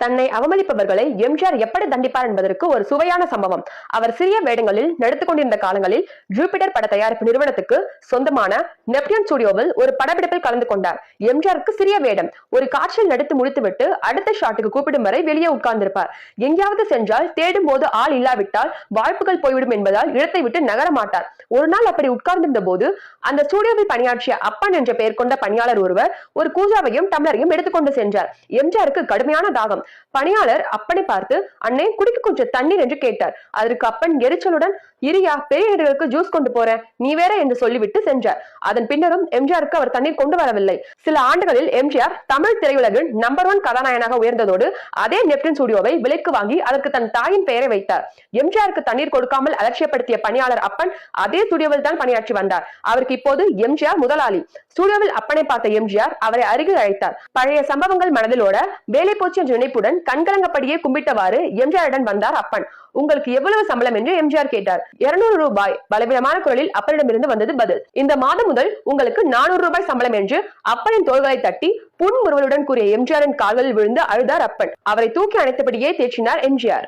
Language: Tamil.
தன்னை அவமதிப்பவர்களை எம்ஜிஆர் எப்படி தண்டிப்பார் என்பதற்கு ஒரு சுவையான சம்பவம். அவர் சிறிய வேடங்களில் நடித்துக் கொண்டிருந்த காலங்களில் ஜூபிட்டர் பட தயாரிப்பு நிறுவனத்துக்கு சொந்தமான நெப்டியூன் ஸ்டுடியோவில் ஒரு படப்பிடிப்பில் கலந்து கொண்டார். எம்ஜிஆருக்கு சிறிய வேடம். ஒரு காட்சியில் நடித்து முடித்துவிட்டு அடுத்த ஷாட்டுக்கு கூப்பிடும் வரை வெளியே உட்கார்ந்திருப்பார். எங்கேயாவது சென்றால் தேடும் போது ஆள் இல்லாவிட்டால் வாய்ப்புகள் போய்விடும் என்பதால் இடத்தை விட்டு நகர மாட்டார். ஒரு நாள் அப்படி உட்கார்ந்திருந்த போது அந்த ஸ்டுடியோவில் பணியாற்றிய அப்பன் என்ற பெயர் கொண்ட பணியாளர் ஒருவர் ஒரு கூஜாவையும் டம்ளரையும் எடுத்துக்கொண்டு சென்றார். எம்ஜிஆருக்கு கடுமையான தாகம். பணியாளர் அப்பனை பார்த்து, அண்ணே குடிக்க கொஞ்சம் தண்ணீர் என்று கேட்டார். அதற்கு அப்பன் எரிச்சலுடன், இரியா பெரியவர்களுக்கு ஜூஸ் கொண்டு போறேன், நீ வேற என்று சொல்லிவிட்டு சென்றார். அதன் பின்னரும் எம்ஜிஆருக்கு அவர் தண்ணீர் கொண்டு வரவில்லை. சில ஆண்டுகளில் எம்ஜிஆர் தமிழ் திரையுலகில் நம்பர் 1 கதாநாயகனாக உயர்ந்ததோடு அதே நெப்டியூன் ஸ்டுடியோவை விலைக்கு வாங்கி அதற்கு தன் தாயின் பெயரை வைத்தார். எம்ஜிஆருக்கு தண்ணீர் கொடுக்காமல் அலட்சியப்படுத்திய பணியாளர் அப்பன் அதே ஸ்டுடியோவில் தான் பணியாற்றி வந்தார். அவருக்கு இப்போது எம்ஜிஆர் முதலாளி. ஸ்டுடியோவில் அப்பனை பார்த்த எம்ஜிஆர் அவரை அருகில் அழைத்தார். பழைய சம்பவங்கள் மனதிலோட வேலை போச்சு என்ற நினைப்புடன் கண்கலங்கப்படியே கும்பிட்டவாறு எம்ஜிஆரிடம் வந்தார் அப்பன். உங்களுக்கு எவ்வளவு சம்பளம் என்று எம்ஜிஆர் கேட்டார். 200 ரூபாய். பலவீனமான குரலில் அப்பனிடமிருந்து வந்தது பதில். இந்த மாதம் முதல் உங்களுக்கு 400 ரூபாய் சம்பளம் என்று அப்பனின் தோள்களை தட்டி புன்முறுவலுடன் கூறிய எம்ஜிஆரின் கால்களில் விழுந்து அழுதார் அப்பன். அவரை தூக்கி அணைத்தபடியே தேற்றினார் எம்ஜிஆர்.